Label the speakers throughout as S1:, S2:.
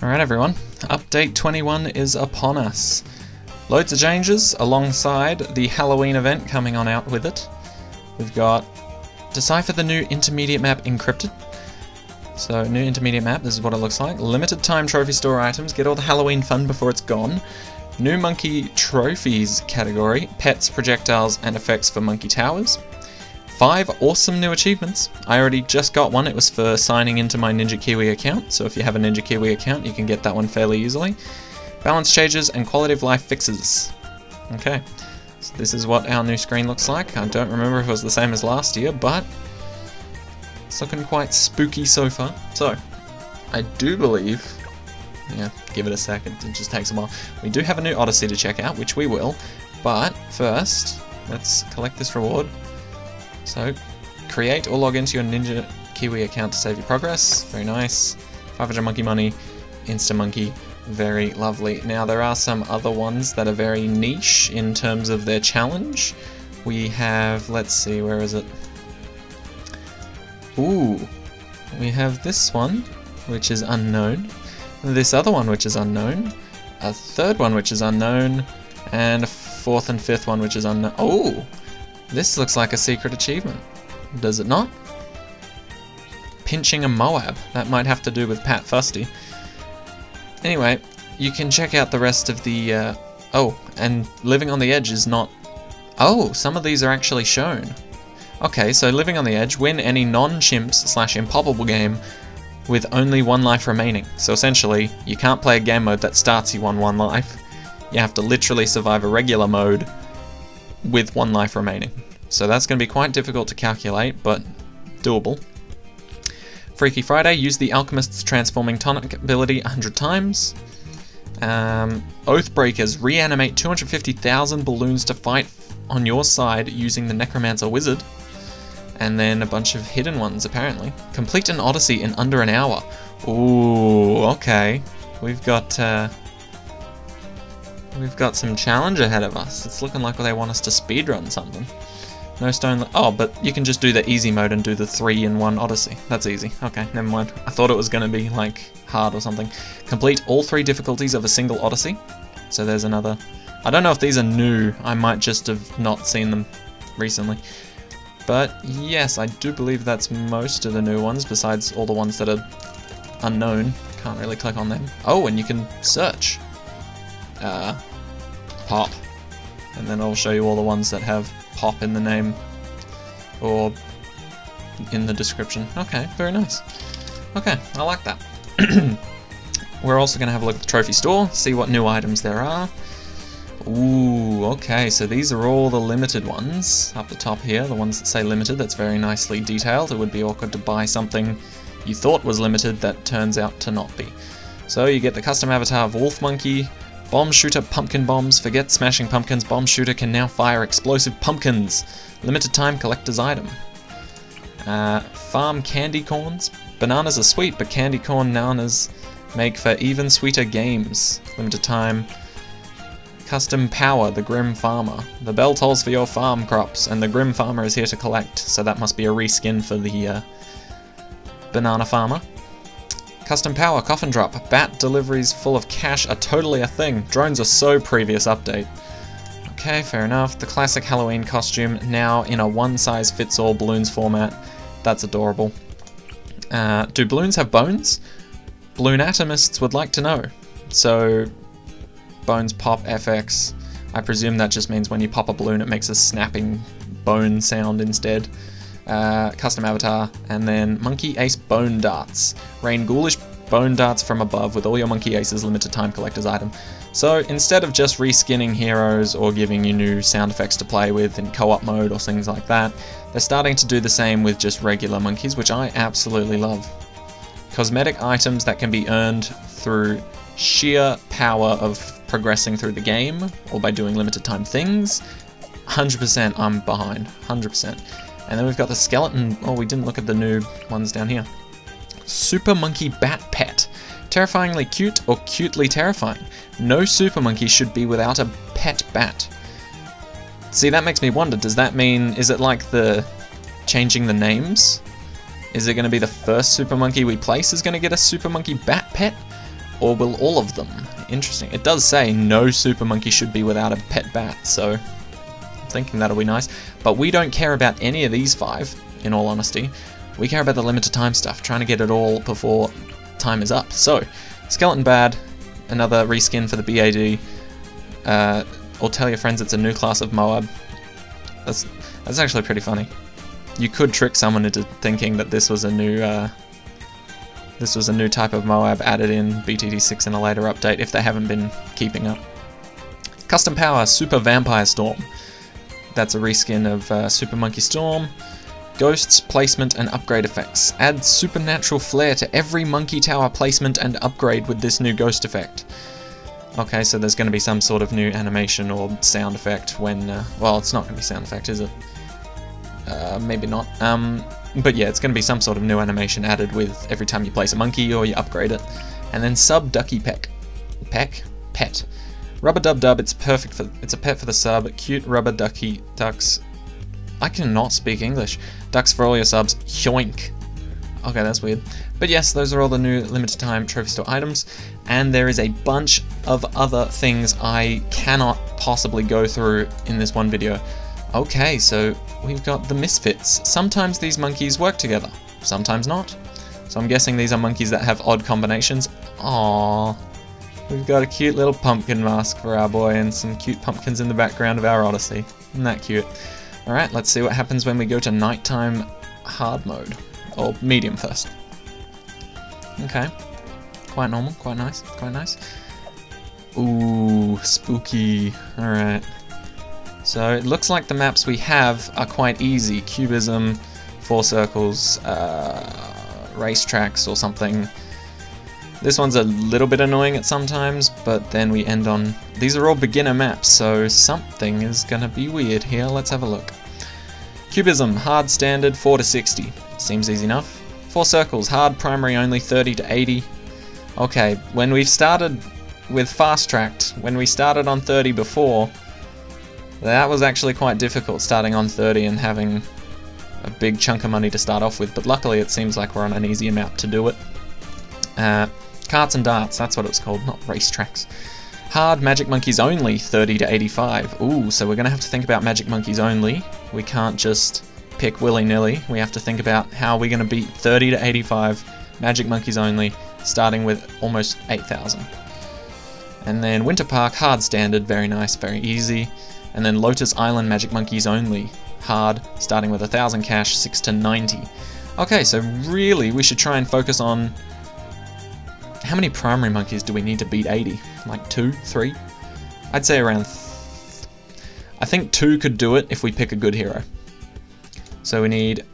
S1: Alright everyone, update 21 is upon us. Loads of changes alongside the Halloween event coming on out with it. We've got decipher the new intermediate map encrypted. So new intermediate map, this is what it looks like. Limited time trophy store items, get all the Halloween fun before it's gone. New monkey trophies category, pets, projectiles and effects for monkey towers. 5 awesome new achievements. I already just got one, it was for signing into my Ninja Kiwi account, so if you have a Ninja Kiwi account you can get that one fairly easily. Balance changes and quality of life fixes. Okay, so this is what our new screen looks like. I don't remember if it was the same as last year, but it's looking quite spooky so far. So, I do believe, yeah, give it a second, it just takes a while. We do have a new Odyssey to check out, which we will, but first, let's collect this reward. So, create or log into your Ninja Kiwi account to save your progress. Very nice. 500 monkey money, Insta Monkey. Very lovely. Now, there are some other ones that are very niche in terms of their challenge. We have, let's see, where is it? Ooh, we have this one, which is unknown. This other one, which is unknown. A third one, which is unknown. And a fourth and fifth one, which is unknown. Oh! This looks like a secret achievement, does it not? Pinching a Moab. That might have to do with Pat Fusty. Anyway, you can check out the rest of the... oh, and Living on the Edge is not... Oh, some of these are actually shown. Okay, so Living on the Edge, win any non-chimps/impossible game with only 1 life remaining. So essentially, you can't play a game mode that starts you on 1 life. You have to literally survive a regular mode with 1 life remaining. So that's going to be quite difficult to calculate, but doable. Freaky Friday, use the Alchemist's Transforming Tonic ability 100 times. Oathbreakers, reanimate 250,000 balloons to fight on your side using the Necromancer Wizard. And then a bunch of hidden ones, apparently. Complete an Odyssey in under an hour. Ooh, okay. We've got some challenge ahead of us. It's looking like they want us to speedrun something. No stone... Oh, but you can just do the easy mode and do the 3-in-1 Odyssey. That's easy. Okay, never mind. I thought it was going to be, like, hard or something. Complete all 3 difficulties of a single Odyssey. So there's another... I don't know if these are new. I might just have not seen them recently. But, yes, I do believe that's most of the new ones, besides all the ones that are unknown. Can't really click on them. Oh, and you can search. Pop. And then I'll show you all the ones that have pop in the name or in the description. Okay, very nice. Okay, I like that. We're also going to have a look at the trophy store, see what new items there are. Ooh, okay, so these are all the limited ones up the top here, the ones that say limited. That's very nicely detailed. It would be awkward to buy something you thought was limited that turns out to not be. So you get the custom avatar of Wolf Monkey, Bomb Shooter Pumpkin Bombs, forget smashing pumpkins, Bomb Shooter can now fire explosive pumpkins. Limited time collector's item. Farm candy corns. Bananas are sweet, but candy corn nanas make for even sweeter games. Limited time. Custom power, the Grim Farmer. The bell tolls for your farm crops, and the Grim Farmer is here to collect, so that must be a reskin for the Banana Farmer. Custom power, coffin drop. Bat deliveries full of cash are totally a thing. Drones are so previous update. Okay, fair enough. The classic Halloween costume, now in a one-size-fits-all balloons format. That's adorable. Do balloons have bones? Balloon atomists would like to know. So, bones pop FX. I presume that just means when you pop a balloon it makes a snapping bone sound instead. Custom avatar, and then Monkey Ace Bone Darts. Rain ghoulish bone darts from above with all your Monkey Aces limited time collector's item. So instead of just reskinning heroes or giving you new sound effects to play with in co-op mode or things like that, they're starting to do the same with just regular monkeys, which I absolutely love. Cosmetic items that can be earned through sheer power of progressing through the game or by doing limited time things. 100% I'm behind, 100%. And then we've got the skeleton. Oh, we didn't look at the new ones down here. Super Monkey Bat Pet. Terrifyingly cute or cutely terrifying. No Super Monkey should be without a pet bat. See, that makes me wonder, does that mean, is it like the changing the names? Is it going to be the first Super Monkey we place is going to get a Super Monkey Bat Pet? or will all of them? Interesting. It does say no super monkey should be without a pet bat, so I'm thinking that'll be nice. But we don't care about any of these 5, in all honesty. We care about the limited time stuff, trying to get it all before time is up. So, Skeleton Bad, another reskin for the BAD. Or tell your friends it's a new class of Moab. That's actually pretty funny. You could trick someone into thinking that this was a new type of Moab added in BTD6 in a later update if they haven't been keeping up. Custom Power Super Vampire Storm. That's a reskin of Super Monkey Storm. Ghosts, placement, and upgrade effects. Add supernatural flair to every monkey tower placement and upgrade with this new ghost effect. Okay, so there's going to be some sort of new animation or sound effect when... well, it's not going to be sound effect, is it? Maybe not. But yeah, it's going to be some sort of new animation added with every time you place a monkey or you upgrade it. And then Sub Ducky Peck. Pet. Rubber Dub Dub, it's perfect for... It's a pet for the sub. Cute rubber ducky ducks. I cannot speak English. Ducks for all your subs. Yoink. Okay, that's weird. But yes, those are all the new limited time trophy store items. And there is a bunch of other things I cannot possibly go through in this one video. Okay, so we've got the Misfits. Sometimes these monkeys work together, sometimes not. So I'm guessing these are monkeys that have odd combinations. Aww. We've got a cute little pumpkin mask for our boy and some cute pumpkins in the background of our Odyssey. Isn't that cute? Alright, let's see what happens when we go to nighttime hard mode. Or medium first. Okay. Quite normal, quite nice, quite nice. Ooh, spooky. Alright. So it looks like the maps we have are quite easy. Cubism, 4 circles, racetracks or something. This one's a little bit annoying at sometimes, but then we end on... These are all beginner maps, so something is gonna be weird here. Let's have a look. Cubism, hard standard, 4 to 60. Seems easy enough. 4 circles, hard primary only, 30 to 80. Okay, when we've started with fast tracked, when we started on 30 before, that was actually quite difficult, starting on 30 and having a big chunk of money to start off with, but luckily it seems like we're on an easier map to do it. Carts and darts, that's what it was called, not racetracks. Hard Magic Monkeys only, 30 to 85. Ooh, so we're going to have to think about Magic Monkeys only. We can't just pick willy-nilly. We have to think about how we're going to beat 30 to 85 Magic Monkeys only, starting with almost 8,000. And then Winter Park, hard standard, very nice, very easy. And then Lotus Island Magic Monkeys only, hard, starting with 1,000 cash, 6 to 90. Okay, so really we should try and focus on... How many primary monkeys do we need to beat 80? Like 2? 3? I'd say around... I think 2 could do it if we pick a good hero. So we need...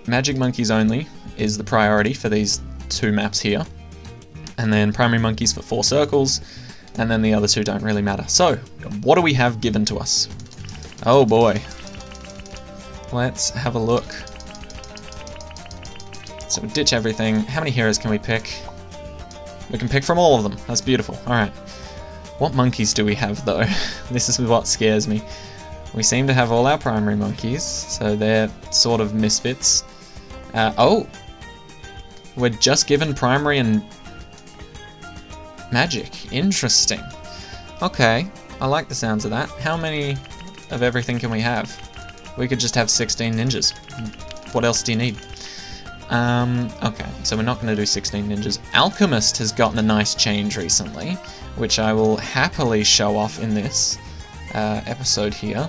S1: Magic Monkeys only is the priority for these 2 maps here. And then primary monkeys for 4 circles. And then the other 2 don't really matter. So, what do we have given to us? Oh boy. Let's have a look. So we ditch everything. How many heroes can we pick? We can pick from all of them. That's beautiful. Alright. What monkeys do we have, though? This is what scares me. We seem to have all our primary monkeys, so they're sort of misfits. Oh! We're just given primary and magic. Interesting. Okay. I like the sounds of that. How many of everything can we have? We could just have 16 ninjas. What else do you need? Okay, so we're not going to do 16 ninjas. Alchemist has gotten a nice change recently, which I will happily show off in this episode here.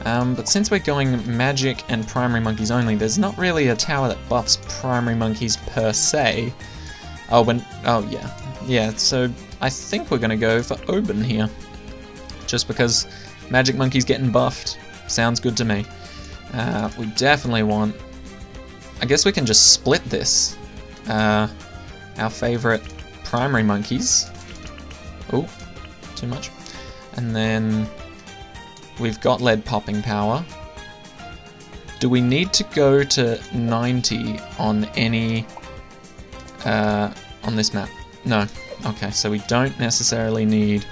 S1: But since we're going magic and primary monkeys only, there's not really a tower that buffs primary monkeys per se. Oh yeah, so I think we're going to go for Oban here. Just because magic monkeys getting buffed sounds good to me. We definitely want... I guess we can just split this. Our favorite primary monkeys. Oh, too much. And then we've got lead popping power. Do we need to go to 90 on any on this map? No. Okay, so we don't necessarily need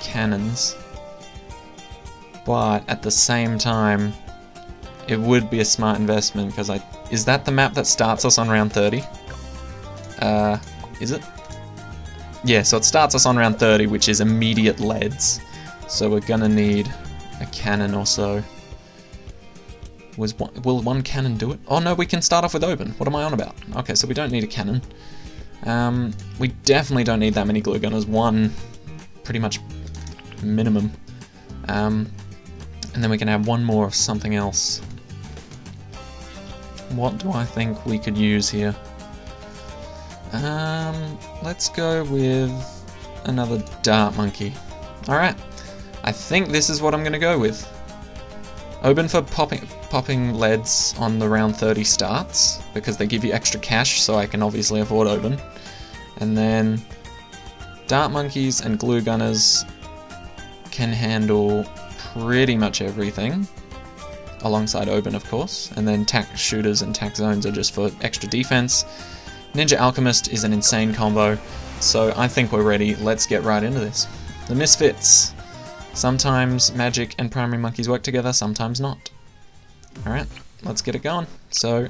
S1: cannons, but at the same time it would be a smart investment, because is that the map that starts us on round 30? Is it? Yeah, so it starts us on round 30, which is immediate leads. So we're gonna need a cannon or so. Will one cannon do it? Oh no, we can start off with open. What am I on about? Okay, so we don't need a cannon. We definitely don't need that many glue gunners. One, pretty much minimum. And then we can add one more of something else. What do I think we could use here? Let's go with another dart monkey. Alright, I think this is what I'm gonna go with. Open for popping leads on the round 30 starts, because they give you extra cash, so I can obviously afford open. And then dart monkeys and glue gunners can handle pretty much everything, alongside open of course. And then tack shooters and tack zones are just for extra defense. Ninja Alchemist is an insane combo, so I think we're ready. Let's get right into this. The Misfits. Sometimes magic and primary monkeys work together, sometimes not. Alright, let's get it going. So,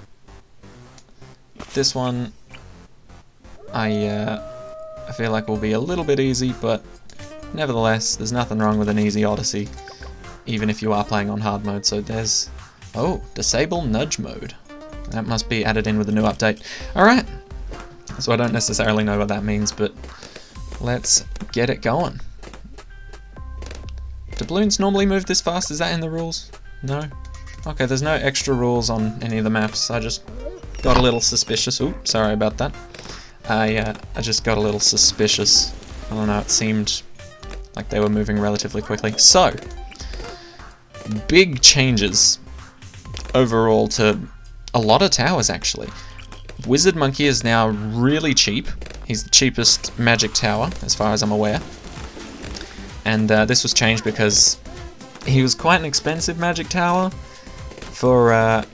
S1: this one, I feel like will be a little bit easy, but nevertheless, there's nothing wrong with an easy Odyssey, even if you are playing on hard mode. So there's, oh, disable nudge mode. That must be added in with the new update. Alright, so I don't necessarily know what that means, but let's get it going. Do balloons normally move this fast? Is that in the rules? No? Okay, there's no extra rules on any of the maps. I just got a little suspicious. Oops, sorry about that. I just got a little suspicious. I don't know, it seemed like they were moving relatively quickly. So, big changes overall to a lot of towers actually. Wizard Monkey is now really cheap. He's the cheapest magic tower, as far as I'm aware. And this was changed because he was quite an expensive magic tower for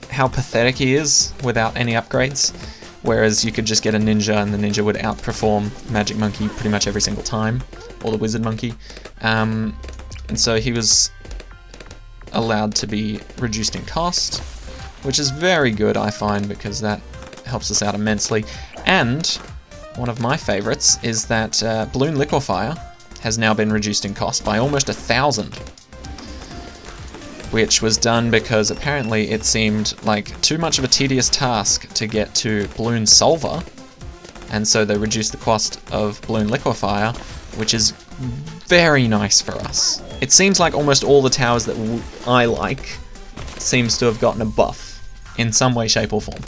S1: how pathetic he is without any upgrades. Whereas you could just get a ninja and the ninja would outperform Magic Monkey pretty much every single time, or the Wizard Monkey. And so he was allowed to be reduced in cost, which is very good, I find, because that helps us out immensely. And one of my favorites is that Balloon Liquefier has now been reduced in cost by almost 1,000. Which was done because apparently it seemed like too much of a tedious task to get to Balloon Solver, and so they reduced the cost of Balloon Liquefier, which is very nice for us. It seems like almost all the towers that I like seems to have gotten a buff in some way, shape or form.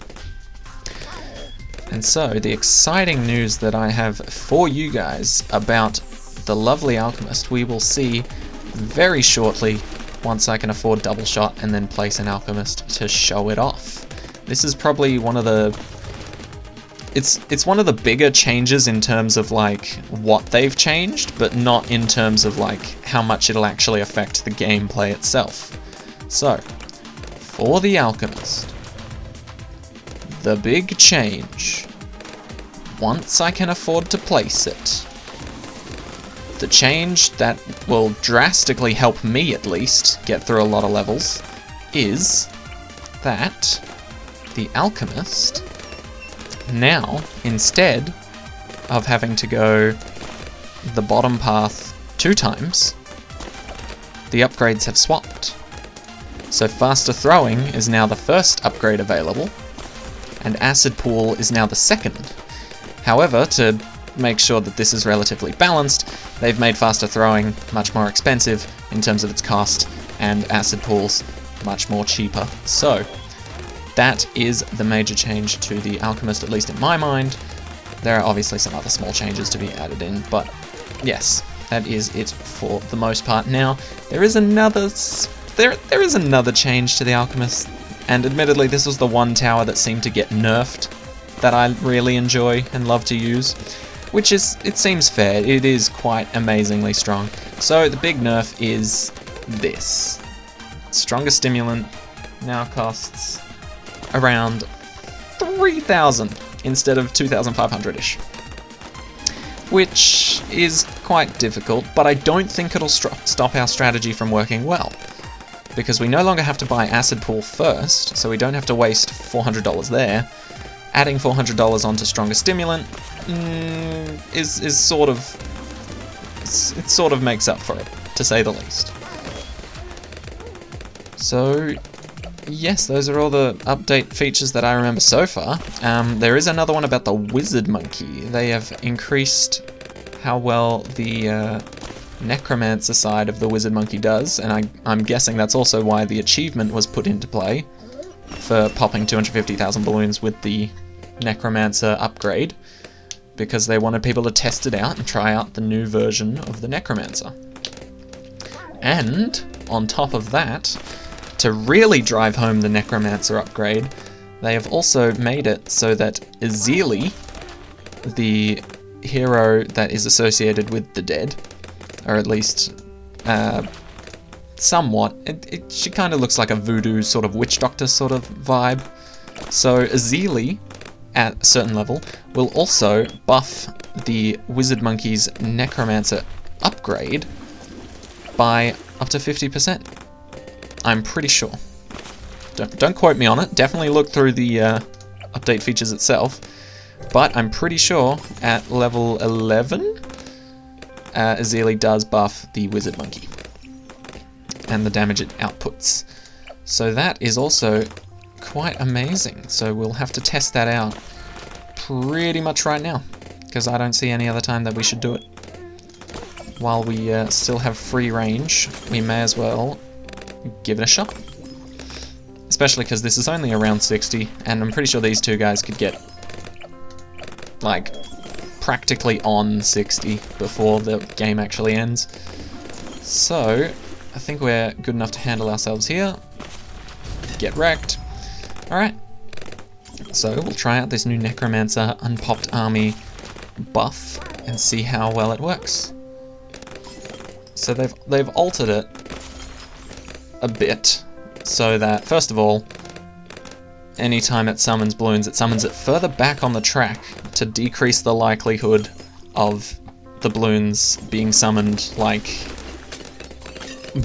S1: And so the exciting news that I have for you guys about the lovely Alchemist we will see very shortly, once I can afford double shot and then place an Alchemist to show it off. This is probably one of the... It's one of the bigger changes in terms of like what they've changed, but not in terms of like how much it'll actually affect the gameplay itself. So, for the Alchemist, the big change, once I can afford to place it, the change that will drastically help me, at least, get through a lot of levels, is that the Alchemist, now, instead of having to go the bottom path 2 times, the upgrades have swapped. So faster throwing is now the first upgrade available, and Acid Pool is now the second. However, to make sure that this is relatively balanced, they've made faster throwing much more expensive in terms of its cost, and Acid Pools much more cheaper. So, that is the major change to the Alchemist, at least in my mind. There are obviously some other small changes to be added in, but yes, that is it for the most part. Now, there is another change to the Alchemist, and admittedly this was the one tower that seemed to get nerfed that I really enjoy and love to use, which is, it seems fair, it is quite amazingly strong. So the big nerf is this. Stronger Stimulant now costs around 3,000 instead of 2,500-ish. Which is quite difficult, but I don't think it'll stop our strategy from working well. Because we no longer have to buy Acid Pool first, so we don't have to waste $400 there. adding $400 onto Stronger Stimulant is sort of... it sort of makes up for it, to say the least. So, yes, those are all the update features that I remember so far. There is another one about the Wizard Monkey. They have increased how well the Necromancer side of the Wizard Monkey does, and I'm guessing that's also why the achievement was put into play for popping 250,000 balloons with the Necromancer upgrade, because they wanted people to test it out and try out the new version of the Necromancer. And, on top of that, to really drive home the Necromancer upgrade, they have also made it so that Azili, the hero that is associated with the dead, or at least somewhat, she kind of looks like a voodoo sort of witch doctor sort of vibe. So Azili, at a certain level, will also buff the Wizard Monkey's Necromancer upgrade by up to 50%. I'm pretty sure. Don't quote me on it. Definitely look through the update features itself. But I'm pretty sure at level 11, Azili does buff the Wizard Monkey and the damage it outputs. So that is also quite amazing. So we'll have to test that out pretty much right now, because I don't see any other time that we should do it. While we still have free range, we may as well give it a shot. Especially because this is only around 60, and I'm pretty sure these two guys could get, like, practically on 60 before the game actually ends. So, I think we're good enough to handle ourselves here. Get wrecked. Alright. So, we'll try out this new Necromancer Unpopped Army buff and see how well it works. So they've altered it a bit, so that, first of all, anytime it summons balloons, it summons it further back on the track to decrease the likelihood of the balloons being summoned, like,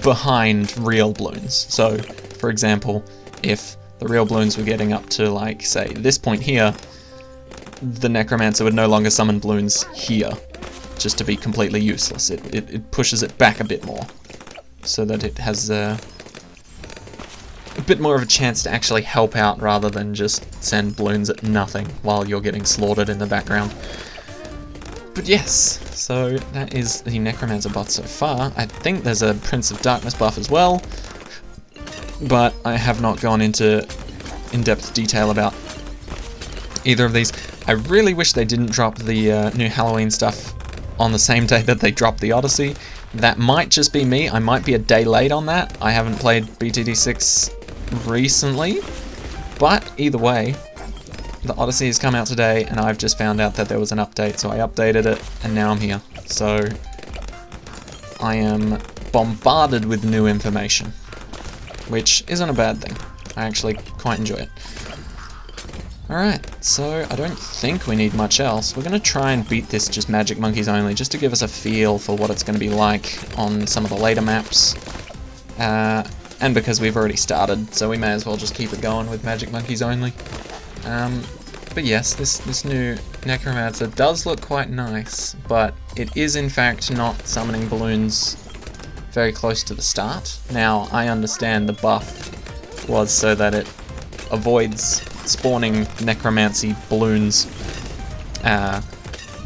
S1: behind real balloons. So, for example, if the real balloons were getting up to, like, say, this point here, the Necromancer would no longer summon balloons here, just to be completely useless. It pushes it back a bit more, so that it has a bit more of a chance to actually help out rather than just send balloons at nothing while you're getting slaughtered in the background. But yes, so that is the Necromancer buff so far. I think there's a Prince of Darkness buff as well, but I have not gone into in-depth detail about either of these. I really wish they didn't drop the new Halloween stuff on the same day that they dropped the Odyssey. That might just be me. I might be a day late on that. I haven't played BTD6 recently, but either way, the Odyssey has come out today, and I've just found out that there was an update, so I updated it, and now I'm here. So I am bombarded with new information, which isn't a bad thing. I actually quite enjoy it. Alright, so I don't think we need much else. We're going to try and beat this just Magic Monkeys only, just to give us a feel for what it's going to be like on some of the later maps. And because we've already started, so we may as well just keep it going with Magic Monkeys only. But yes, this new Necromancer does look quite nice, but it is in fact not summoning balloons very close to the start. Now, I understand the buff was so that it avoids spawning necromancy balloons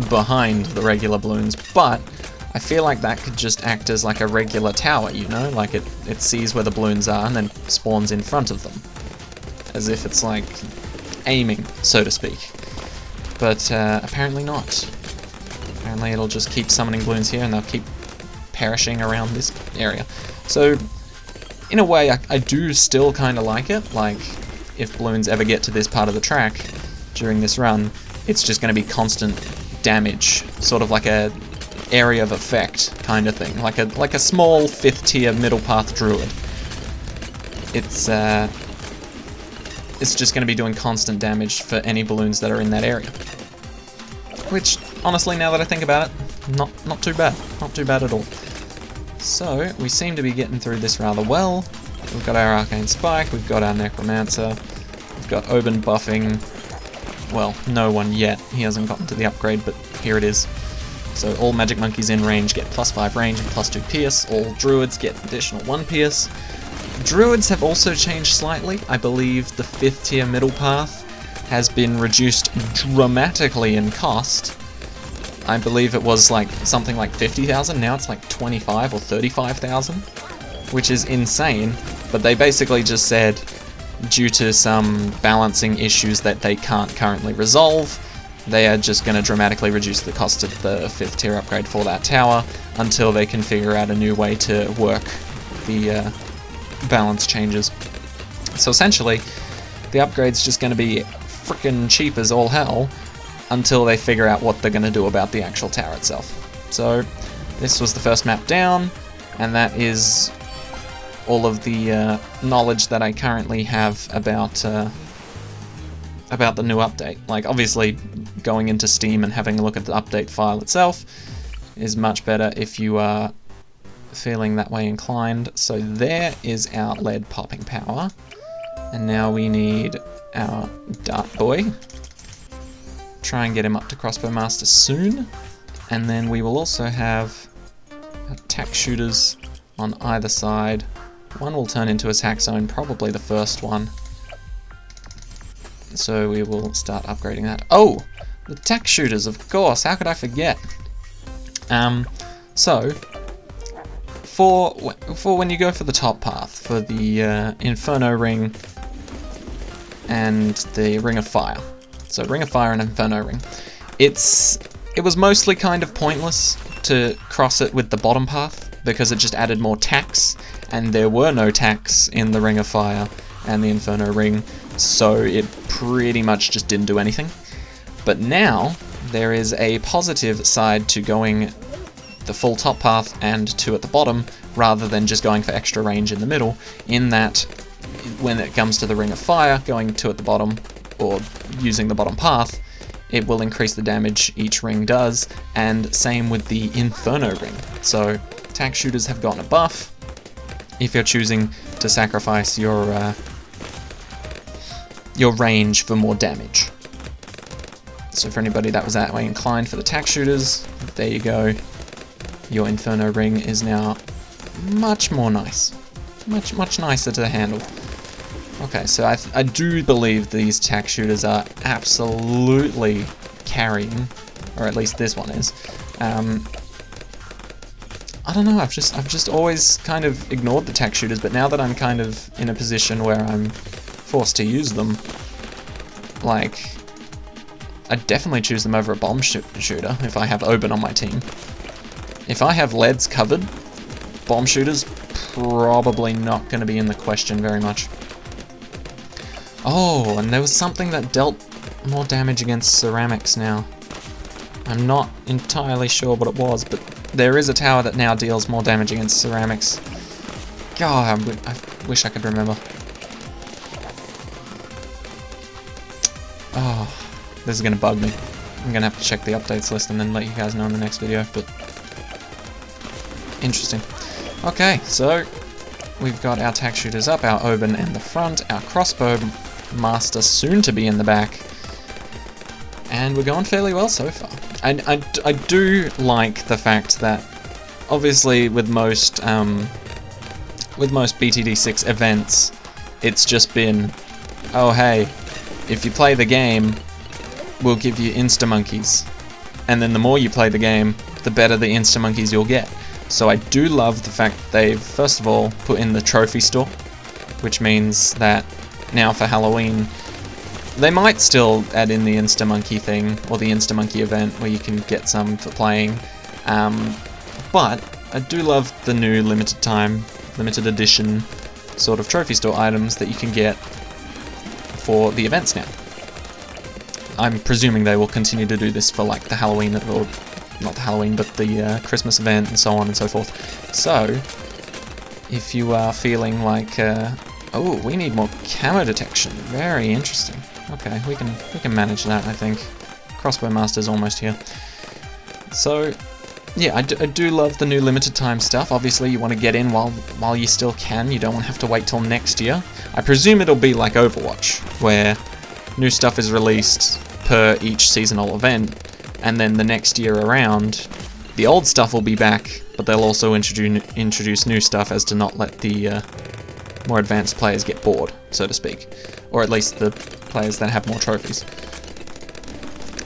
S1: behind the regular balloons, but I feel like that could just act as like a regular tower, you know? Like it sees where the balloons are and then spawns in front of them. As if it's like aiming, so to speak. But apparently not. Apparently it'll just keep summoning balloons here and they'll keep perishing around this area. So, in a way, I do still kind of like it. Like, if balloons ever get to this part of the track during this run, it's just going to be constant damage. Sort of like a area of effect kind of thing. Like a small 5th tier middle path druid. It's just going to be doing constant damage for any balloons that are in that area. Which, honestly, now that I think about it, not too bad. Not too bad at all. So, we seem to be getting through this rather well. We've got our Arcane Spike, we've got our Necromancer, we've got Oban buffing well, no one yet. He hasn't gotten to the upgrade, but here it is. So all magic monkeys in range get +5 range and +2 pierce. All druids get additional 1 pierce. Druids have also changed slightly. I believe the 5th tier middle path has been reduced dramatically in cost. I believe it was like something like 50,000, now it's like 25 or 35,000, which is insane. But they basically just said, due to some balancing issues that they can't currently resolve, they are just going to dramatically reduce the cost of the 5th tier upgrade for that tower until they can figure out a new way to work the balance changes. So essentially, the upgrade's just going to be frickin' cheap as all hell until they figure out what they're going to do about the actual tower itself. So this was the first map down, and that is all of the knowledge that I currently have about the new update. Like, obviously, going into Steam and having a look at the update file itself is much better if you are feeling that way inclined. So there is our lead popping power, and now we need our dart boy. Try and get him up to crossbow master soon, and then we will also have attack shooters on either side. One will turn into a hack zone, probably the first one. So we will start upgrading that. Oh, the attack shooters, of course. How could I forget? So for when you go for the top path, for the Inferno Ring and the Ring of Fire. So Ring of Fire and Inferno Ring. It was mostly kind of pointless to cross it with the bottom path because it just added more tax, and there were no tax in the Ring of Fire and the Inferno Ring, so it pretty much just didn't do anything. But now there is a positive side to going the full top path and 2 at the bottom, rather than just going for extra range in the middle, in that when it comes to the Ring of Fire, going 2 at the bottom, or using the bottom path, it will increase the damage each ring does, and same with the Inferno Ring. So attack shooters have gotten a buff if you're choosing to sacrifice your range for more damage. So for anybody that was that way inclined for the attack shooters, there you go. Your Inferno Ring is now much more nice. Much nicer to handle. Okay, so I do believe these attack shooters are absolutely carrying, or at least this one is. I don't know, I've just always kind of ignored the attack shooters, but now that I'm kind of in a position where I'm forced to use them, like, I'd definitely choose them over a bomb shooter if I have Oban on my team. If I have leads covered, bomb shooters probably not going to be in the question very much. Oh, and there was something that dealt more damage against ceramics now. I'm not entirely sure what it was, but there is a tower that now deals more damage against ceramics. God, I wish I could remember. Oh, this is going to bug me. I'm going to have to check the updates list and then let you guys know in the next video, but interesting. Okay, so we've got our attack shooters up, our Oban in the front, our crossbow master soon to be in the back, and we're going fairly well so far. I do like the fact that obviously with most BTD6 events, it's just been, oh hey, if you play the game, we'll give you insta-monkeys, and then the more you play the game, the better the insta-monkeys you'll get. So I do love the fact they've, first of all, put in the trophy store, which means that now for Halloween, they might still add in the Insta-Monkey thing, or the Insta-Monkey event, where you can get some for playing. But I do love the new limited edition sort of trophy store items that you can get for the events now. I'm presuming they will continue to do this for like the Halloween, or not the Halloween, but the Christmas event and so on and so forth. So, if you are feeling like, oh, we need more camo detection, very interesting. Okay, we can manage that, I think. Crossbow Master's almost here. So, yeah, I do love the new limited time stuff. Obviously, you want to get in while you still can. You don't want to have to wait till next year. I presume it'll be like Overwatch, where new stuff is released, per each seasonal event, and then the next year around, the old stuff will be back, but they'll also introduce new stuff as to not let the more advanced players get bored, so to speak, or at least the players that have more trophies.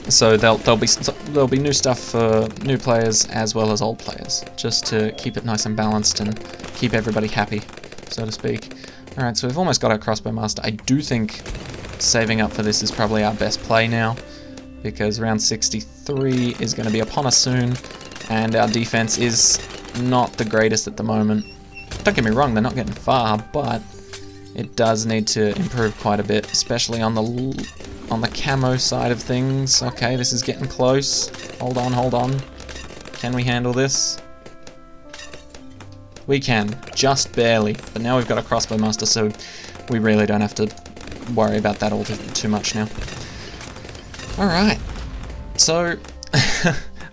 S1: So there'll be new stuff for new players as well as old players, just to keep it nice and balanced and keep everybody happy, so to speak. Alright, so we've almost got our Crossbow Master. I do think saving up for this is probably our best play now, because round 63 is going to be upon us soon, and our defense is not the greatest at the moment. Don't get me wrong, they're not getting far, but it does need to improve quite a bit, especially on the camo side of things. Okay, this is getting close. Hold on, hold on. Can we handle this? We can, just barely. But now we've got a Crossbow Master, so we really don't have to worry about that all too much now. Alright, so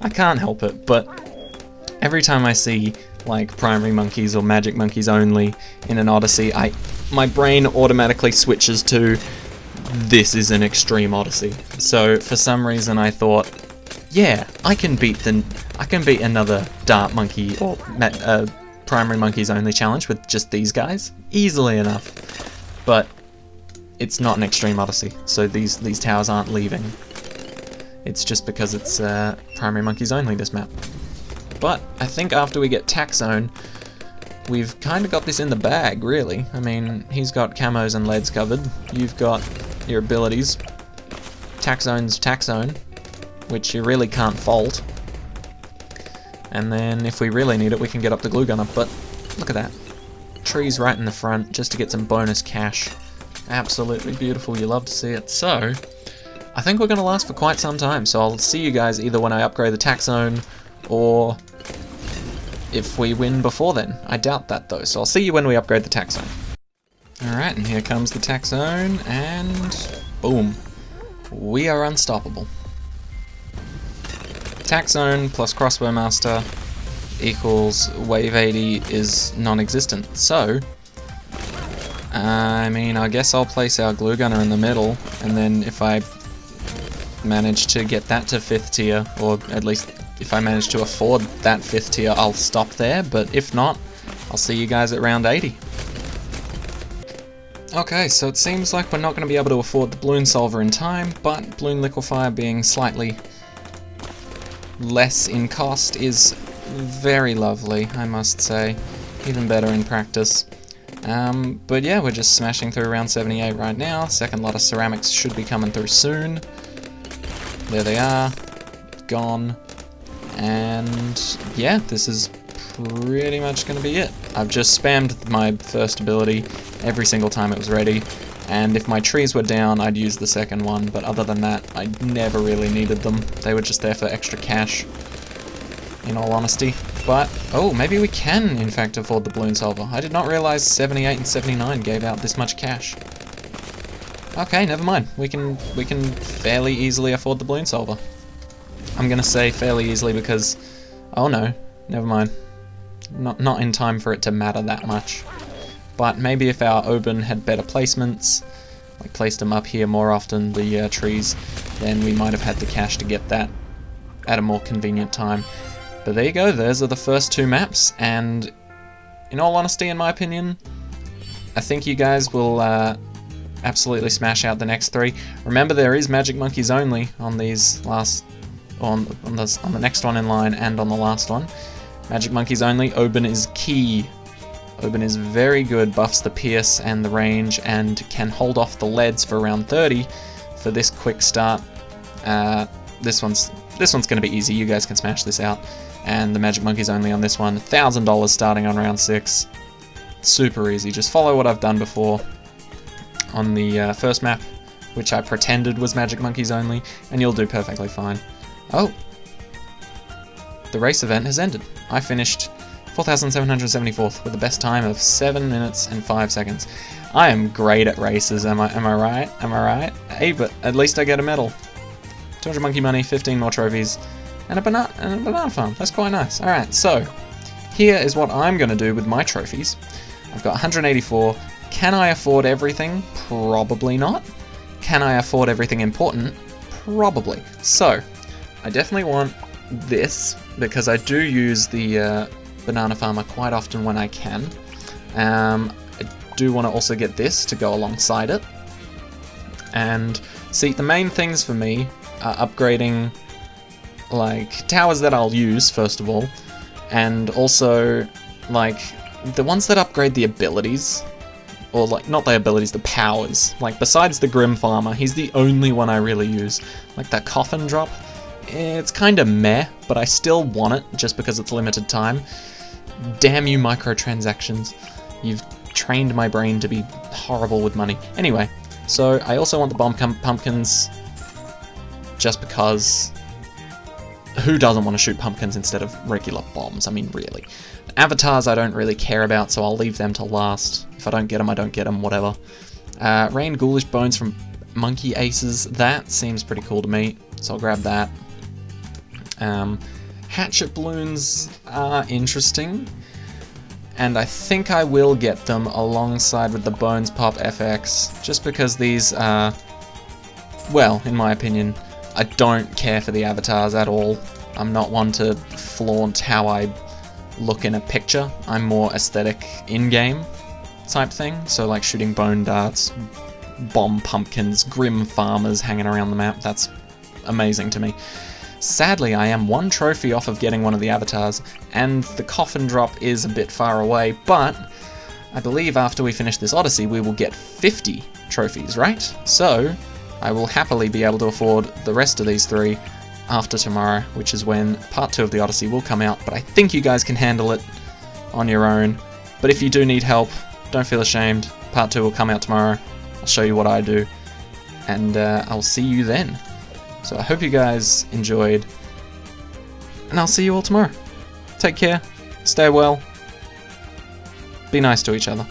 S1: I can't help it, but every time I see like primary monkeys or magic monkeys only in an Odyssey, my brain automatically switches to this is an extreme Odyssey. So for some reason I thought, yeah, I can beat another dart monkey or primary monkeys only challenge with just these guys easily enough. But it's not an extreme Odyssey, so these towers aren't leaving. It's just because it's primary monkeys only, this map. But I think after we get Tax Zone, we've kind of got this in the bag, really. I mean, he's got camos and leads covered. You've got your abilities. Tax Zone's Tax Zone, which you really can't fault. And then if we really need it, we can get up the Glue Gunner. But look at that. Trees right in the front just to get some bonus cash. Absolutely beautiful. You love to see it. So I think we're going to last for quite some time. So I'll see you guys either when I upgrade the Tax Zone or if we win before then. I doubt that though, so I'll see you when we upgrade the Tax Zone. Alright, and here comes the Tax Zone, and boom. We are unstoppable. Tax Zone plus Crossbow Master equals Wave 80 is non-existent, so I mean, I guess I'll place our Glue Gunner in the middle, and then if I manage to get that to 5th tier, or at least if I manage to afford that 5th tier, I'll stop there, but if not, I'll see you guys at round 80. Okay, so it seems like we're not going to be able to afford the Balloon Solver in time, but Balloon Liquefier being slightly less in cost is very lovely, I must say. Even better in practice. But yeah, we're just smashing through round 78 right now. Second lot of ceramics should be coming through soon. There they are. Gone. And yeah, this is pretty much going to be it. I've just spammed my first ability every single time it was ready, and if my trees were down, I'd use the second one, but other than that, I never really needed them. They were just there for extra cash, in all honesty. But, oh, maybe we can, in fact, afford the Balloon Solver. I did not realize 78 and 79 gave out this much cash. Okay, never mind. We can fairly easily afford the Balloon Solver. I'm gonna say fairly easily because, oh no, never mind. Not in time for it to matter that much. But maybe if our Oban had better placements, like placed them up here more often, the trees, then we might have had the cash to get that at a more convenient time. But there you go, those are the first two maps, and in all honesty, in my opinion, I think you guys will absolutely smash out the next three. Remember, there is Magic Monkeys only on these last, on the next one in line and on the last one. Magic Monkeys only. Oban is key. Oban is very good, buffs the pierce and the range, and can hold off the leads for round 30 for this quick start. This one's going to be easy. You guys can smash this out. And the Magic Monkeys only on this one. $1,000 starting on round 6. Super easy. Just follow what I've done before on the first map, which I pretended was Magic Monkeys only, and you'll do perfectly fine. Oh! The race event has ended. I finished 4,774th with the best time of 7 minutes and 5 seconds. I am great at races, am I right? Am I right? Hey, but at least I get a medal. 200 monkey money, 15 more trophies, and a banana farm. That's quite nice. Alright, so here is what I'm going to do with my trophies. I've got 184. Can I afford everything? Probably not. Can I afford everything important? Probably. So, I definitely want this, because I do use the banana farmer quite often when I can. I do want to also get this to go alongside it. And see, the main things for me are upgrading like towers that I'll use first of all, and also like the ones that upgrade the abilities, or like not the abilities, the powers. Like besides the Grim Farmer, he's the only one I really use. Like that coffin drop, it's kind of meh, but I still want it just because it's limited time. Damn you microtransactions. You've trained my brain to be horrible with money. Anyway, so I also want the bomb pumpkins just because who doesn't want to shoot pumpkins instead of regular bombs? I mean, really. Avatars I don't really care about, so I'll leave them to last. If I don't get them, I don't get them, whatever. Rain Ghoulish Bones from Monkey Aces, that seems pretty cool to me, so I'll grab that. Hatchet Balloons are interesting, and I think I will get them alongside with the Bones Pop FX, just because these are, well, in my opinion, I don't care for the avatars at all. I'm not one to flaunt how I look in a picture. I'm more aesthetic in-game type thing, so like shooting bone darts, bomb pumpkins, grim farmers hanging around the map, that's amazing to me. Sadly, I am one trophy off of getting one of the avatars, and the coffin drop is a bit far away, but I believe after we finish this Odyssey we will get 50 trophies, right? So I will happily be able to afford the rest of these 3 after tomorrow, which is when part 2 of the Odyssey will come out, but I think you guys can handle it on your own. But if you do need help, don't feel ashamed. Part 2 will come out tomorrow. I'll show you what I do, and I'll see you then. So I hope you guys enjoyed, and I'll see you all tomorrow. Take care, stay well, be nice to each other.